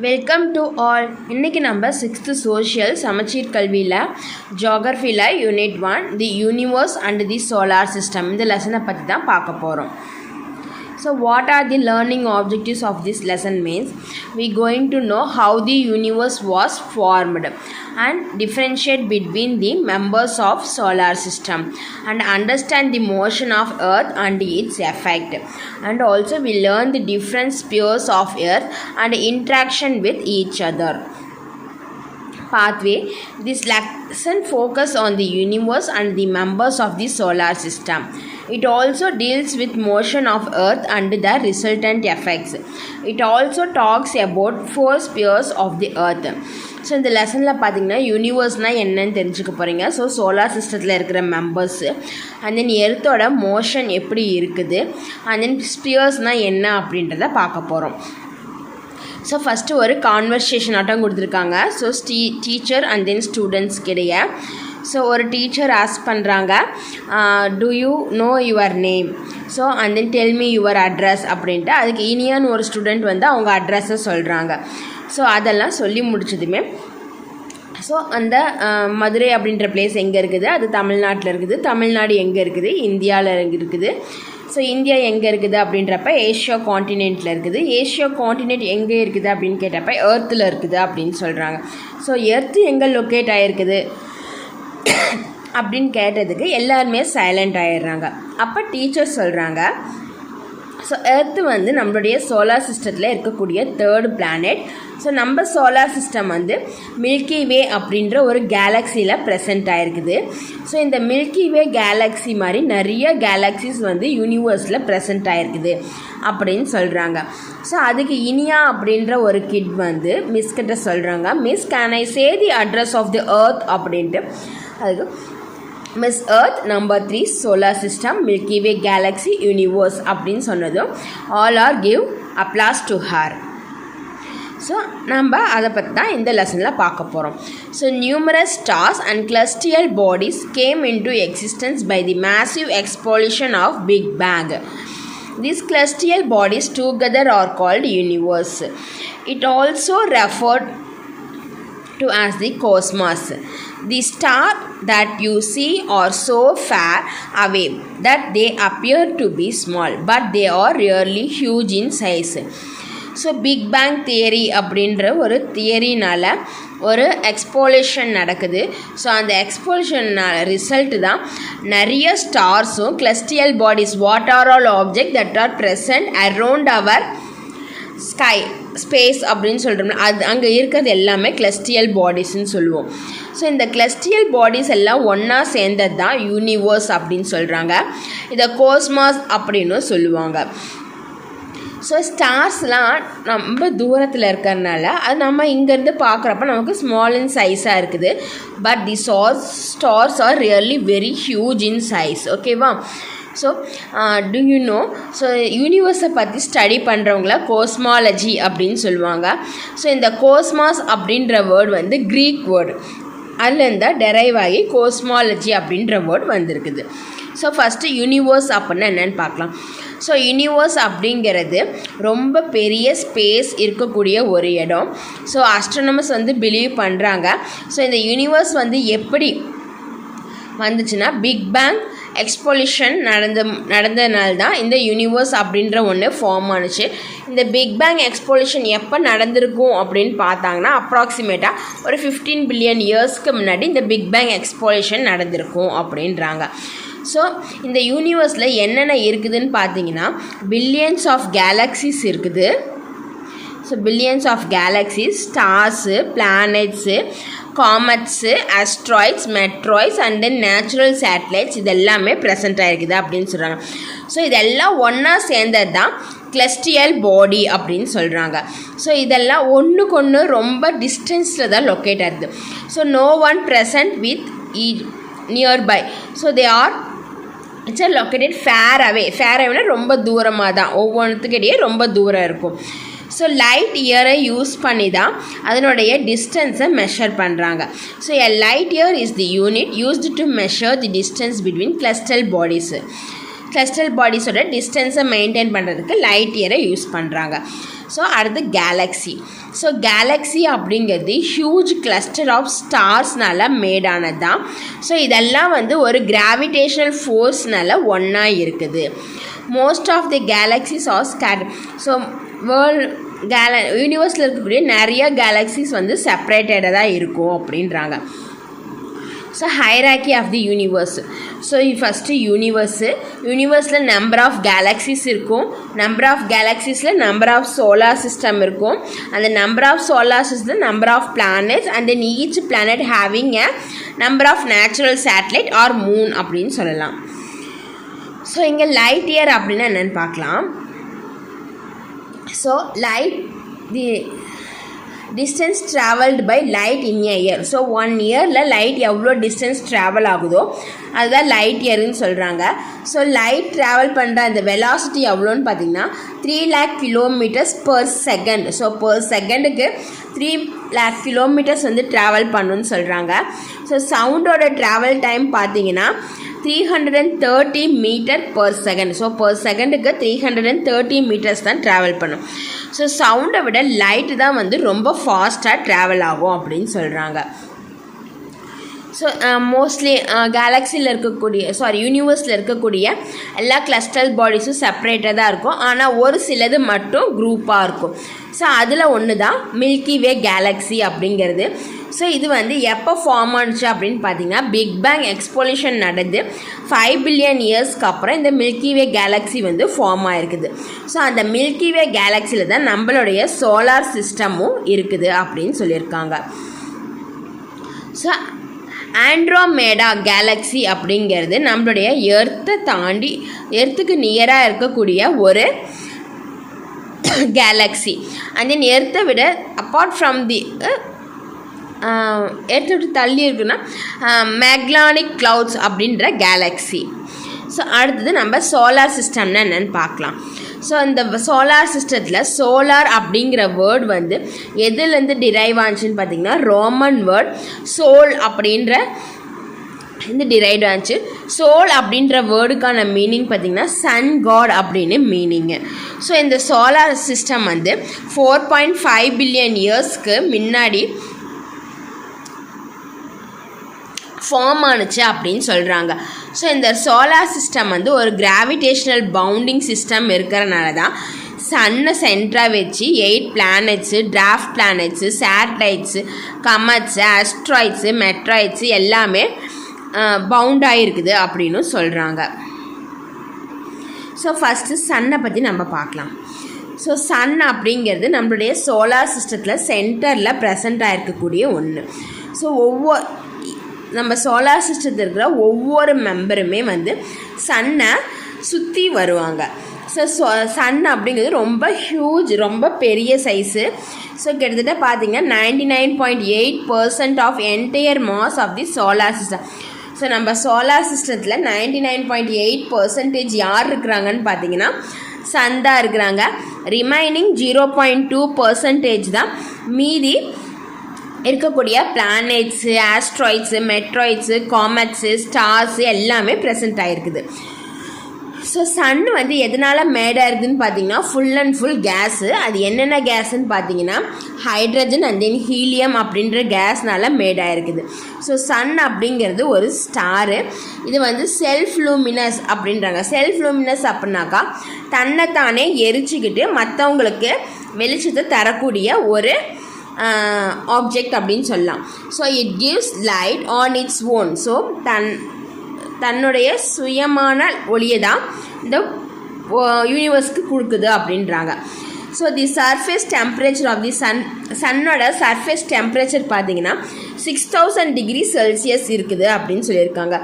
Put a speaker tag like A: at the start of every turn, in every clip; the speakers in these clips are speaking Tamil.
A: Welcome to all. இன்றைக்கி நம்ம 6th சோஷியல் சமச்சீர் கல்வியில் ஜியோகிரஃபியில் unit 1 the universe and the solar system இந்த லெசனை பற்றி தான் பார்க்க போகிறோம். So what are the learning objectives of this lesson means we going to know how the universe was formed and differentiate between the members of solar system and understand the motion of earth and its effect, and also we learn the different spheres of earth and interaction with each other. Pathway. This lesson focus on the universe and the members of the solar system. It also deals with motion of earth and the resultant effects. It also talks about 4 spheres of the earth. So இந்த லெசனில் பார்த்தீங்கன்னா யூனிவர்ஸ்னால் என்னன்னு தெரிஞ்சுக்க போகிறீங்க. ஸோ சோலார் சிஸ்டத்தில் இருக்கிற மெம்பர்ஸு அண்ட் தென் எர்த்தோட மோஷன் எப்படி இருக்குது அண்ட் தென் ஸ்பியர்ஸ்னால் என்ன அப்படின்றத பார்க்க போகிறோம். ஸோ ஃபஸ்ட்டு ஒரு கான்வர்சேஷன் ஆட்டம் கொடுத்துருக்காங்க. So teacher and then students கிடையாது. ஸோ ஒரு டீச்சர் ஆஸ்க் பண்ணுறாங்க, to you no your name, so and then tell me your address அப்படின்ட்டு. அதுக்கு இனியான்னு ஒரு ஸ்டூடெண்ட் வந்து அவங்க அட்ரஸை சொல்கிறாங்க. ஸோ அதெல்லாம் சொல்லி முடிச்சதுமே ஸோ அந்த மதுரை அப்படின்ற பிளேஸ் எங்கே இருக்குது, அது தமிழ்நாட்டில் இருக்குது. தமிழ்நாடு எங்கே இருக்குது, இந்தியாவில் இருக்குது. ஸோ இந்தியா எங்கே இருக்குது அப்படின்றப்ப ஏஷியா காண்டினென்ட்டில் இருக்குது. ஏஷியா காண்டினென்ட் எங்கே இருக்குது அப்படின்னு கேட்டப்ப எர்த்தில் இருக்குது அப்படின்னு சொல்கிறாங்க. ஸோ எர்த்து எங்கே லொக்கேட் ஆகிருக்குது அப்படின்னு கேட்டதுக்கு எல்லாருமே சைலண்ட் ஆகிடுறாங்க. அப்போ டீச்சர் சொல்கிறாங்க, ஸோ எர்த்து வந்து நம்மளுடைய சோலார் சிஸ்டத்தில் இருக்கக்கூடிய 3rd பிளானெட். ஸோ நம்ம சோலார் சிஸ்டம் வந்து மில்கி வே அப்படின்ற ஒரு கேலக்ஸியில் ப்ரெசென்ட் ஆகிருக்குது. ஸோ இந்த மில்கி வே கேலக்ஸி மாதிரி நிறைய கேலக்ஸிஸ் வந்து யூனிவர்ஸில் ப்ரெசென்ட் ஆகிருக்குது அப்படின்னு சொல்கிறாங்க. ஸோ அதுக்கு இனியா அப்படின்ற ஒரு கிட் வந்து மிஸ் கிட்ட சொல்கிறாங்க, miss can I say the address of the earth அப்படின்ட்டு. அதுக்கு miss earth number 3 solar system milky way galaxy universe அப்படின்னு சொன்னதும் all are give applause to her. So நம்ம அதை பற்றி தான் இந்த லெசனில் பார்க்க போகிறோம். So numerous stars and celestial bodies came into existence by the massive explosion of big bang. These celestial bodies together are called universe. It also referred to as the cosmos. The stars that you see are so far away that they appear to be small, but they are really huge in size. So big bang theory அப்படின்ற ஒரு தியரினால் ஒரு எக்ஸ்போலேஷன் நடக்குது. ஸோ அந்த எக்ஸ்போலேஷனால் ரிசல்ட்டு தான் நிறைய ஸ்டார்ஸும் celestial bodies what are all object that are present around our sky space அப்படின்னு சொல்கிறோம்னா அது அங்கே இருக்கிறது எல்லாமே celestial பாடிஸ்ன்னு சொல்லுவோம். ஸோ இந்த celestial பாடிஸ் எல்லாம் ஒன்றா சேர்ந்தது தான் யூனிவர்ஸ் அப்படின்னு சொல்கிறாங்க. இதை கோஸ்மாஸ் அப்படின்னு சொல்லுவாங்க. ஸோ ஸ்டார்ஸ்லாம் ரொம்ப தூரத்தில் இருக்கிறதுனால அது நம்ம இங்கேருந்து பார்க்குறப்ப நமக்கு ஸ்மால் இன் சைஸாக இருக்குது. But the stars are really very huge in size. ஓகேவா? So do you know, so யூனிவர்ஸை பற்றி ஸ்டடி பண்ணுறவங்கள கோஸ்மாலஜி அப்படின்னு சொல்லுவாங்க. ஸோ இந்த கோஸ்மாஸ் அப்படின்ற வேர்டு வந்து க்ரீக் வேர்டு, அதுலேருந்து டெரைவ் ஆகி கோஸ்மாலஜி அப்படின்ற வேர்டு வந்திருக்குது. ஸோ ஃபஸ்ட்டு யூனிவர்ஸ் அப்படின்னா என்னென்னு பார்க்கலாம். ஸோ யூனிவர்ஸ் அப்படிங்கிறது ரொம்ப பெரிய ஸ்பேஸ் இருக்கக்கூடிய ஒரு இடம். ஸோ ஆஸ்ட்ரோனமர்ஸ் வந்து பிலீவ் பண்ணுறாங்க. ஸோ இந்த வந்து எப்படி வந்துச்சுன்னா பிக் பேங் எக்ஸ்போலிஷன் நடந்ததுனால தான் இந்த யூனிவர்ஸ் அப்படின்ற ஒன்று ஃபார்ம் ஆனுச்சு. இந்த பிக் பேங் எக்ஸ்போலிஷன் எப்போ நடந்திருக்கும் அப்படின்னு பார்த்தாங்கன்னா அப்ராக்சிமேட்டாக ஒரு 15 பில்லியன் இயர்ஸ்க்கு முன்னாடி இந்த பிக் பேங் எக்ஸ்போலிஷன் நடந்திருக்கும் அப்படின்றாங்க. ஸோ இந்த யூனிவர்ஸில் என்னென்ன இருக்குதுன்னு பார்த்தீங்கன்னா பில்லியன்ஸ் ஆஃப் கேலக்ஸிஸ் இருக்குது. So billions of galaxies, stars, planets, comets, asteroids, meteoroids and then natural satellites இதெல்லாமே ப்ரெசென்ட் ஆகிருக்குது அப்படின்னு சொல்கிறாங்க. ஸோ இதெல்லாம் ஒன்றா சேர்ந்தது தான் celestial பாடி அப்படின்னு சொல்கிறாங்க. ஸோ இதெல்லாம் ஒன்றுக்கு ஒன்று ரொம்ப டிஸ்டன்ஸில் தான் லொக்கேட் ஆகுது. So no one present with nearby. So they are its are located far அவேனா ரொம்ப தூரமாக தான், ஒவ்வொன்றுத்துக்கிட்டே ரொம்ப தூரம் இருக்கும். ஸோ லைட் இயரை யூஸ் பண்ணி தான் அதனுடைய டிஸ்டன்ஸை மெஷர் பண்ணுறாங்க. So a light year is the unit used to measure the distance between celestial bodies. celestial பாடிஸோட டிஸ்டன்ஸை மெயின்டைன் பண்ணுறதுக்கு லைட் இயரை யூஸ் பண்ணுறாங்க. ஸோ அடுத்து கேலக்ஸி. ஸோ கேலக்ஸி அப்படிங்கிறது ஹியூஜ் கிளஸ்டர் ஆஃப் ஸ்டார்ஸ்னால மேடானது தான். ஸோ இதெல்லாம் வந்து ஒரு கிராவிடேஷனல் ஃபோர்ஸ்னால ஒன்றா இருக்குது. Most of the galaxies are scattered. So யூனிவர்ஸில் இருக்கக்கூடிய நிறைய கேலக்ஸிஸ் வந்து செப்பரேட்டடாக தான் இருக்கும் அப்படின்றாங்க. So hierarchy of the universe. So first யூனிவர்ஸில் நம்பர் ஆஃப் கேலக்ஸிஸ் இருக்கும். நம்பர் ஆஃப் கேலக்ஸிஸில் நம்பர் ஆஃப் சோலார் சிஸ்டம் இருக்கும். அந்த number of solar system number of planets and then each planet having a number of natural satellite or moon அப்படின்னு சொல்லலாம். ஸோ இங்கே லைட் இயர் அப்படின்னா என்னென்னு பார்க்கலாம். So light the distance travelled by light in a year. So 1 இயரில் லைட் எவ்வளோ டிஸ்டன்ஸ் ட்ராவல் ஆகுதோ அதுதான் லைட் இயர்னு சொல்கிறாங்க. ஸோ லைட் ட்ராவல் பண்ணுற அந்த வெலாசிட்டி எவ்வளோன்னு பார்த்தீங்கன்னா 3 lakh kilometers per second. So per செகண்டுக்கு 3 lakh kilometers வந்து ட்ராவல் பண்ணுன்னு சொல்கிறாங்க. ஸோ சவுண்டோட ட்ராவல் டைம் பார்த்தீங்கன்னா 330 meter per second. So per செகண்டுக்கு 330 மீட்டர்ஸ் தான் ட்ராவல் பண்ணும். ஸோ சவுண்டை விட லைட்டு தான் வந்து ரொம்ப ஃபாஸ்ட்டாக ட்ராவல் ஆகும் அப்படின்னு சொல்கிறாங்க. ஸோ மோஸ்ட்லி கேலக்ஸியில் யூனிவர்ஸில் இருக்கக்கூடிய எல்லா கிளஸ்டர் பாடிஸும் செப்பரேட்டாக தான் இருக்கும். ஆனால் ஒரு சிலது மட்டும் குரூப்பாக இருக்கும். ஸோ அதில் ஒன்று தான் மில்கி வே கேலக்ஸி அப்படிங்கிறது. ஸோ இது வந்து எப்போ ஃபார்ம் ஆனிச்சு அப்படின்னு பார்த்தீங்கன்னா பிக் பேங் எக்ஸ்போலியூஷன் நடந்து 5 பில்லியன் இயர்ஸ்க்கு அப்புறம் இந்த மில்கி வே கேலக்ஸி வந்து ஃபார்ம் ஆகிருக்குது. ஸோ அந்த மில்கி வே கேலக்ஸியில் தான் நம்மளுடைய சோலார் சிஸ்டமும் இருக்குது அப்படின்னு சொல்லியிருக்காங்க. ஸோ ஆண்ட்ரோமேடா கேலக்ஸி அப்படிங்கிறது நம்மளுடைய எர்த்துக்கு நியராக இருக்கக்கூடிய ஒரு கேலக்ஸி. அண்ட் தென் எர்த்தை விட அப்பார்ட் ஃப்ரம் தி எர்த்தை விட்டு தள்ளி இருக்குன்னா மேக்லானிக் கிளவுட்ஸ் அப்படின்ற கேலக்ஸி. ஸோ அடுத்தது நம்ம சோலார் சிஸ்டம்னா என்னென்னு பார்க்கலாம். ஸோ இந்த சோலார் சிஸ்டத்தில் சோலார் அப்படிங்கிற வேர்ட் வந்து எதுலேருந்து டிரைவ் ஆச்சுன்னு பார்த்தீங்கன்னா ரோமன் வேர்ட் சோல் அப்படின்ற இந்த டிரைவ் ஆச்சு. சோல் அப்படின்ற வேர்டுக்கான மீனிங் பார்த்திங்கன்னா சன் காட் அப்படின்னு மீனிங்கு. ஸோ இந்த சோலார் சிஸ்டம் வந்து 4.5 பில்லியன் இயர்ஸ்க்கு முன்னாடி ஃபார்ம் ஆனுச்சு அப்படின்னு சொல்கிறாங்க. ஸோ இந்த சோலார் சிஸ்டம் வந்து ஒரு கிராவிடேஷ்னல் பவுண்டிங் சிஸ்டம் இருக்கிறனால தான் சன்னை சென்டராக வச்சு 8 பிளானட்ஸு, டிராஃப்ட் பிளானட்ஸு, சேட்டலைட்ஸு, கமட்ஸு, அஸ்ட்ராய்ட்ஸு, மெட்ராய்ட்ஸு எல்லாமே பவுண்ட் ஆகிருக்குது அப்படின்னு சொல்கிறாங்க. ஸோ ஃபஸ்ட்டு சன்னை பற்றி நம்ம பார்க்கலாம். ஸோ சன் அப்படிங்கிறது நம்மளுடைய சோலார் சிஸ்டத்தில் சென்டரில் ப்ரெசண்ட் ஆகிருக்கக்கூடிய ஒன்று. ஸோ நம்ம சோலார் சிஸ்டத்தில் இருக்கிற ஒவ்வொரு மெம்பருமே வந்து சன்னை சுற்றி வருவாங்க. ஸோ சன் அப்படிங்கிறது ரொம்ப ஹியூஜ், ரொம்ப பெரிய சைஸு. ஸோ கிட்டத்தட்ட பார்த்திங்கன்னா 99.8% of entire mass of the solar system. So நம்ம சோலார் சிஸ்டத்தில் 99.8% யார் இருக்கிறாங்கன்னு பார்த்தீங்கன்னா சன் தான் இருக்கிறாங்க. ரிமைனிங் 0.2% தான் மீதி இருக்கக்கூடிய பிளானெட்ஸு, ஆஸ்ட்ராய்ட்ஸு, மெட்ராய்ட்ஸு, காமெட்ஸு, ஸ்டார்ஸு எல்லாமே ப்ரெசென்ட் ஆகிருக்குது. ஸோ சன் வந்து எதனால் மேடாக இருக்குதுன்னு பார்த்தீங்கன்னா ஃபுல் அண்ட் ஃபுல் கேஸு. அது என்னென்ன கேஸுன்னு பார்த்தீங்கன்னா ஹைட்ரஜன் அண்ட் தென் ஹீலியம் அப்படின்ற கேஸ்னால் மேடாக இருக்குது. ஸோ சன் அப்படிங்கிறது ஒரு ஸ்டாரு. இது வந்து செல்ஃப் லூமினஸ் அப்படின்றாங்க. செல்ஃப் லூமினஸ் அப்படின்னாக்கா தன்னைத்தானே எரிச்சுக்கிட்டு மற்றவங்களுக்கு வெளிச்சத்தை தரக்கூடிய ஒரு ஆப்ஜெக்ட் அப்படின்னு சொல்லலாம். So it gives light on its own. So தன்னுடைய சுயமான ஒளியை தான் இந்த யூனிவர்ஸ்க்கு கொடுக்குது அப்படின்றாங்க. So the surface temperature of the சன்னோட சர்ஃபேஸ் டெம்பரேச்சர் பார்த்தீங்கன்னா 6000 டிகிரி செல்சியஸ் இருக்குது அப்படின்னு சொல்லியிருக்காங்க.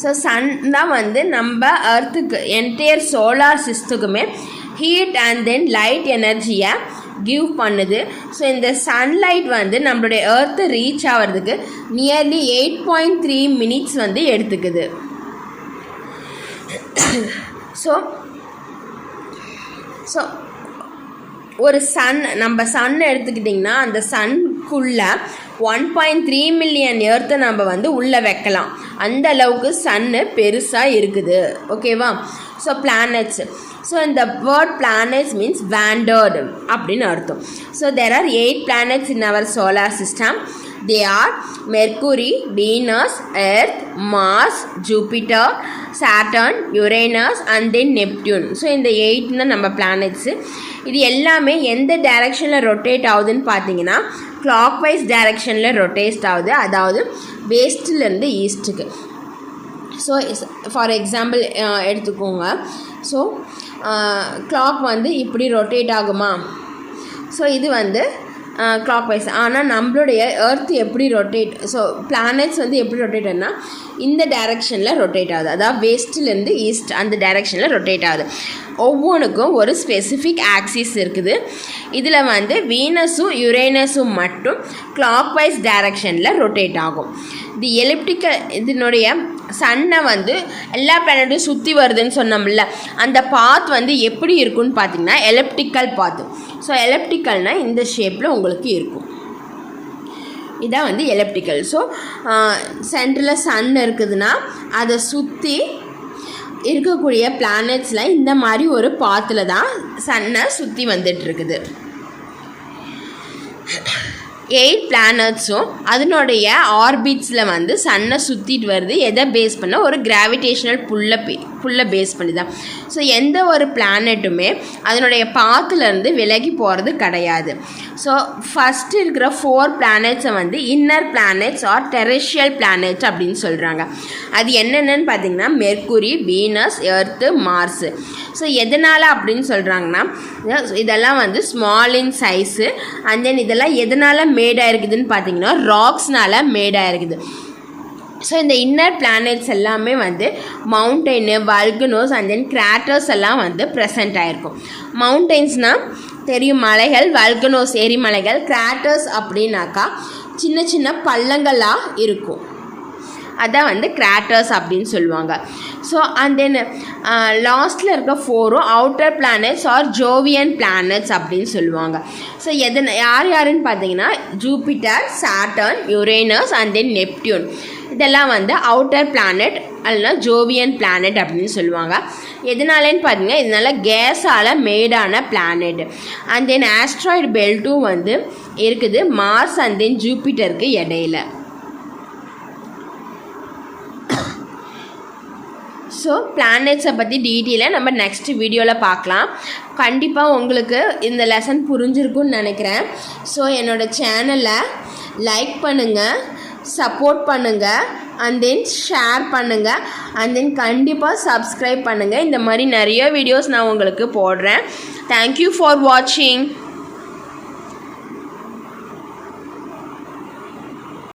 A: ஸோ சன் தான் வந்து நம்ம அர்த்துக்கு என்டையர் சோலார் சிஸ்டத்துக்குமே ஹீட் அண்ட் தென் லைட் எனர்ஜியை கிவ் பண்ணுது. ஸோ இந்த சன்லைட் வந்து நம்மளுடைய எர்த்தை ரீச் ஆகிறதுக்கு நியர்லி 8.3 மினிட்ஸ் வந்து எடுத்துக்குது. ஸோ ஒரு நம்ம சன் எடுத்துக்கிட்டிங்கன்னா அந்த சன்குள்ளே 1.3 மில்லியன் எர்த்தை நம்ம வந்து உள்ளே வைக்கலாம். அந்த அளவுக்கு சன்னு பெருசாக இருக்குது. ஓகேவா? So planets. ஸோ இந்த வேர்ட் பிளானட்ஸ் மீன்ஸ் வேண்டர்டு அப்படின்னு அர்த்தம். So there are 8 planets in our solar system. They are Mercury, Venus, Earth, Mars, Jupiter, Saturn, Uranus and then Neptune. So இந்த 8 தான் நம்ம பிளானட்ஸு. இது எல்லாமே எந்த டைரக்ஷனில் ரொட்டேட் ஆகுதுன்னு பார்த்தீங்கன்னா கிளாக் வைஸ் டைரக்ஷனில் ரொட்டேட் ஆகுது, அதாவது வெஸ்ட்லேருந்து ஈஸ்ட்டுக்கு. ஸோ ஃபார் எக்ஸாம்பிள் எடுத்துக்கோங்க. ஸோ கிளாக் வந்து இப்படி ரொட்டேட் ஆகுமா? ஸோ இது வந்து கிளாக் வைஸ். ஆனால் நம்மளுடைய எர்த் எப்படி ரொட்டேட், ஸோ பிளானட்ஸ் வந்து எப்படி ரொட்டேட் ஆகுதுன்னா இந்த டைரக்ஷனில் ரொட்டேட் ஆகுது, அதாவது வெஸ்ட்லேருந்து ஈஸ்ட் அந்த டைரக்ஷனில் ரொட்டேட் ஆகுது. ஒவ்வொன்றுக்கும் ஒரு ஸ்பெசிஃபிக் ஆக்சிஸ் இருக்குது. இதில் வந்து வீனஸும் யுரேனஸும் மட்டும் கிளாக் வைஸ் டைரக்ஷனில் ரொட்டேட் ஆகும். தி எலிப்டிக்கல் இதனுடைய சன்னை வந்து எல்லா பிளானட்டையும் சுற்றி வருதுன்னு சொன்னோம்ல, அந்த பாத் வந்து எப்படி இருக்குன்னு பார்த்தீங்கன்னா எலிப்டிக்கல் பாத்து. ஸோ எலிப்டிக்கல்னால் இந்த ஷேப்பில் உங்களுக்கு இருக்கும். இதான் வந்து எலிப்டிக்கல். ஸோ சென்டரில் சன் இருக்குதுன்னா அதை சுற்றி இருக்கக்கூடிய பிளானட்ஸில் இந்த மாதிரி ஒரு பாத்தில் தான் சன்னை சுற்றி வந்துட்டுருக்குது. 8 பிளானட்ஸும் அதனுடைய ஆர்பிட்ஸில் வந்து சன்னை சுற்றிட்டு வருது. எதை பேஸ் பண்ண? ஒரு கிராவிடேஷனல் புல்லை பேஸ் பண்ணி தான். ஸோ எந்த ஒரு பிளானட்டுமே அதனுடைய பாத்துலேருந்து விலகி போகிறது கிடையாது. ஸோ ஃபஸ்ட்டு இருக்கிற 4 பிளானட்ஸை வந்து inner planets R terrestrial planets அப்படின்னு சொல்கிறாங்க. அது என்னென்னு பார்த்தீங்கன்னா mercury, Venus, earth, Mars. So எதனால் அப்படின்னு சொல்கிறாங்கன்னா இதெல்லாம் வந்து small in size. And then இதெல்லாம் எதனால் மேடாக இருக்குதுன்னு பார்த்தீங்கன்னா ராக்ஸ்னால் மேடாக இருக்குது. ஸோ இந்த இன்னர் பிளானட்ஸ் எல்லாமே வந்து மவுண்டெயின், வல்கனோஸ் அண்ட் தென் கிராட்டர்ஸ் எல்லாம் வந்து ப்ரெசென்ட் ஆகிருக்கும். மவுண்டெயின்ஸ்னால் தெரியும், மலைகள், வல்கனோஸ் எரிமலைகள், கிராட்டர்ஸ் அப்படின்னாக்கா சின்ன சின்ன பள்ளங்களாக இருக்கும், அதான் வந்து கிராட்டர்ஸ் அப்படின்னு சொல்லுவாங்க. ஸோ அண்ட் தென் லாஸ்ட்டில் இருக்க 4ம் outer planets are Jovian planets அப்படின்னு சொல்லுவாங்க. ஸோ யாருன்னு பார்த்தீங்கன்னா Jupiter, Saturn, Uranus and then Neptune. இதெல்லாம் வந்து அவுட்டர் பிளானட் அல்லனா ஜோவியன் பிளானட் அப்படின்னு சொல்லுவாங்க. எதனாலன்னு பார்த்தீங்கன்னா இதனால் கேஸால் மேடான பிளானட். அண்ட் தென் ஆஸ்ட்ராய்டு பெல்ட்டும் வந்து இருக்குது மார்ஸ் அண்ட் தென் ஜூபிட்டருக்கு இடையில. ஸோ பிளானட்ஸை பற்றி டீட்டெயிலாக நம்ம நெக்ஸ்ட் வீடியோவில் பார்க்கலாம். கண்டிப்பாக உங்களுக்கு இந்த லெசன் புரிஞ்சிருக்குன்னு நினைக்கிறேன். ஸோ என்னோடய சேனலை லைக் பண்ணுங்கள், சப்போர்ட் பண்ணுங்கள், அண்ட் தென் ஷேர் பண்ணுங்கள், அண்ட் தென் கண்டிப்பாக சப்ஸ்கிரைப் பண்ணுங்கள். இந்த மாதிரி நிறைய வீடியோஸ் நான் உங்களுக்கு போடுறேன். தேங்க்யூ ஃபார் வாட்சிங்.